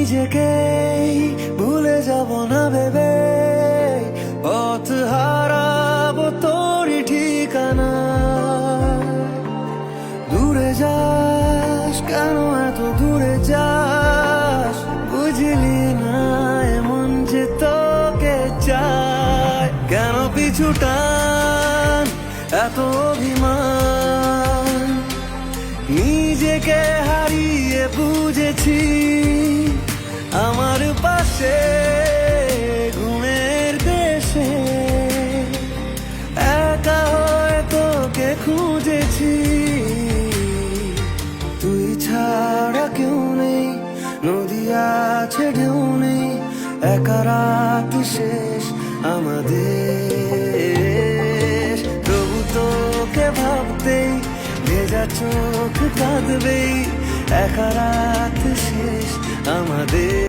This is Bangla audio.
নিজেকে ভুলে যাব না ভেবে পথ হারাবো তোরই ঠিকানা। দূরে যাস কেন এত দূরে যাস, বুঝলি না এমন যে তোকে চায়। কেন পিছু টান এত অভিমান, নিজেকে হারিয়ে বুঝেছি আমার পাশে ঘুমের দেশে একা হয়ে তোকে খুঁজেছি। তুই ছাড়া কেউ নেই, নদী আছে ঢেউ নেই, একা রাত শেষ আমাদের। তবু তোকে ভাবতেই ভেজা চোখ কাঁদবেই, একা রাত শেষ আমাদের।